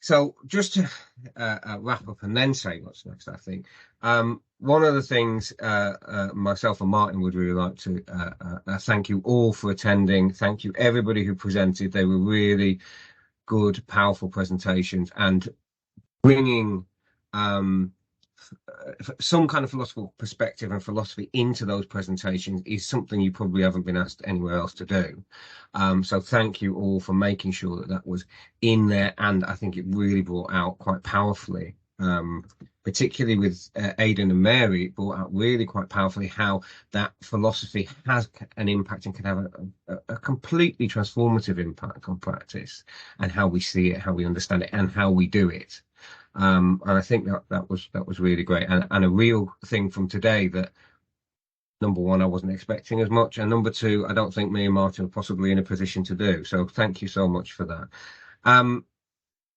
So just to wrap up and then say what's next, I think one of the things myself and Martin would really like to thank you all for attending. Thank you everybody who presented. They were really good, powerful presentations, and bringing some kind of philosophical perspective and philosophy into those presentations is something you probably haven't been asked anywhere else to do. So thank you all for making sure that that was in there, and I think it really brought out quite powerfully, particularly with Aidan and Mary, it brought out really quite powerfully how that philosophy has an impact and can have a completely transformative impact on practice and how we see it, how we understand it, and how we do it. And I think that was really great, and a real thing from today that, number one, I wasn't expecting as much, and number two, I don't think me and Martin are possibly in a position to do. So thank you so much for that.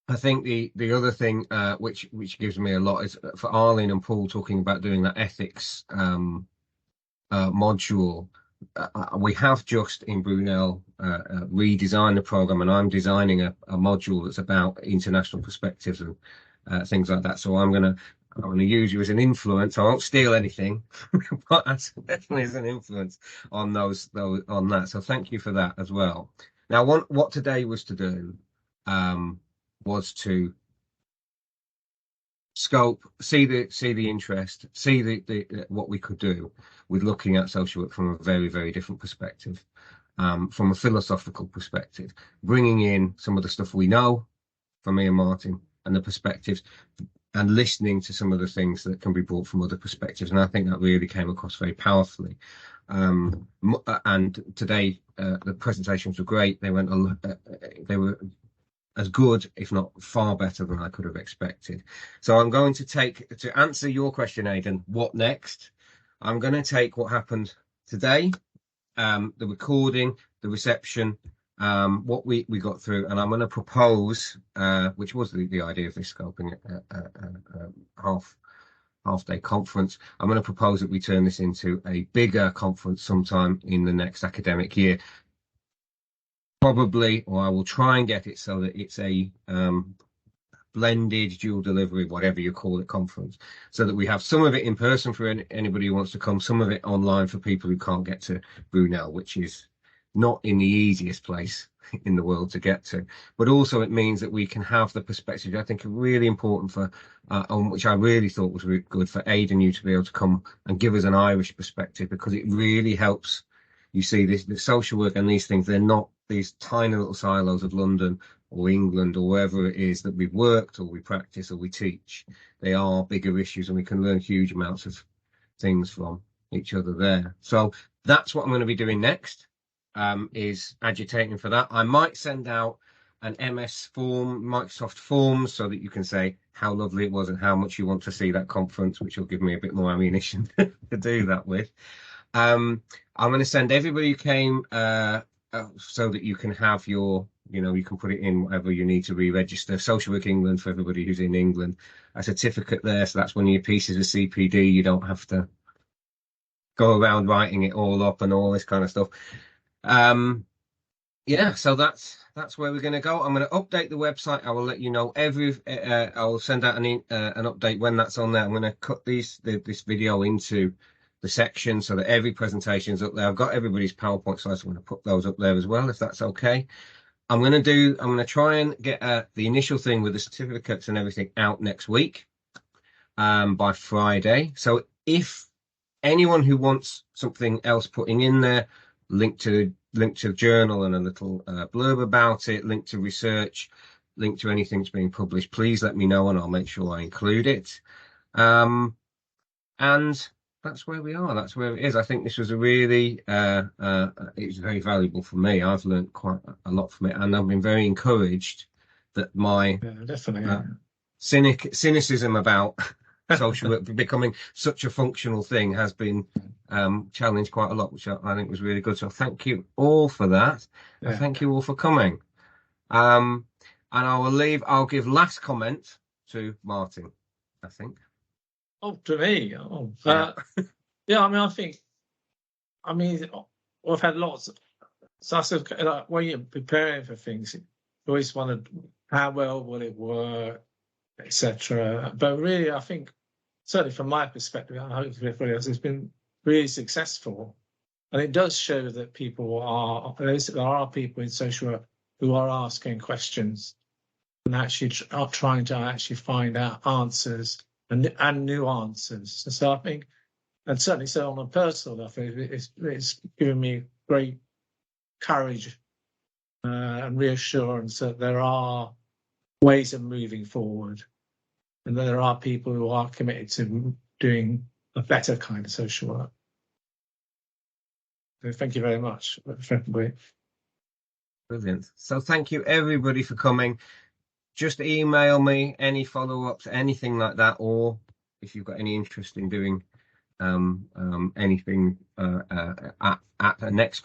I think the other thing which gives me a lot is for Arlene and Paul talking about doing that ethics module. We have just in Brunel redesigned the program, and I'm designing a module that's about international perspectives and things like that. So I'm gonna use you as an influence. I won't steal anything, but definitely as an influence on those on that. So thank you for that as well. Now, what today was to do was to scope, see the interest, see the what we could do with looking at social work from a very, very different perspective, from a philosophical perspective, bringing in some of the stuff we know from me and Martin and the perspectives, and listening to some of the things that can be brought from other perspectives. And I think that really came across very powerfully. And today the presentations were great. They were as good, if not far better than I could have expected. So I'm going to answer your question, Aidan, what next? I'm going to take what happened today, the recording, the reception, what we got through, and I'm going to propose, which was the idea of this scoping half-day conference. I'm going to propose that we turn this into a bigger conference sometime in the next academic year. Probably, or I will try and get it so that it's a blended dual delivery, whatever you call it, conference, so that we have some of it in person for anybody who wants to come, some of it online for people who can't get to Brunel, which is not in the easiest place in the world to get to. But also it means that we can have the perspective I think are really important for, on which I really thought was really good for Aidan, you to be able to come and give us an Irish perspective, because it really helps. You see, the social work and these things, they're not these tiny little silos of London or England or wherever it is that we've worked or we practice or we teach. They are bigger issues, and we can learn huge amounts of things from each other there. So that's what I'm going to be doing next, is agitating for that. I might send out an MS form, Microsoft Forms, so that you can say how lovely it was and how much you want to see that conference, which will give me a bit more ammunition to do that with. I'm going to send everybody who came so that you can have your, you can put it in whatever you need to re-register. Social Work England, for everybody who's in England, a certificate there. So that's one of your pieces of CPD. You don't have to go around writing it all up and all this kind of stuff. Yeah, so that's where we're going to go. I'm going to update the website. I will let you know I will send out an update when that's on there. I'm going to cut this video into the section so that every presentation is up there. I've got everybody's PowerPoint slides. I'm going to put those up there as well, if that's okay. I'm going to try and get the initial thing with the certificates and everything out next week, by Friday. So if anyone who wants something else putting in there, link to the journal and a little blurb about it, link to research, link to anything that's being published, please let me know and I'll make sure I include it. And that's where we are. That's where it is. I think this was a really, it's very valuable for me. I've learned quite a lot from it, and I've been very encouraged that my cynicism about social work becoming such a functional thing has been challenged quite a lot, which I think was really good. So thank you all for that. Yeah. And thank you all for coming. And I'll give last comment to Martin, I think. Oh, to me? Oh, yeah. I mean, we've had lots. So I said, like, when you're preparing for things, you always want to how well will it work, etc. But really, I think, certainly from my perspective, I hope for everybody else, it's been really successful. And it does show that there are people in social work who are asking questions and actually are trying to actually find out answers and new answers. So I think, and certainly so on a personal level, it's given me great courage and reassurance that there are ways of moving forward, and that there are people who are committed to doing a better kind of social work. So thank you very much. Brilliant. So thank you everybody for coming. Just email me any follow-ups, anything like that, or if you've got any interest in doing anything at the next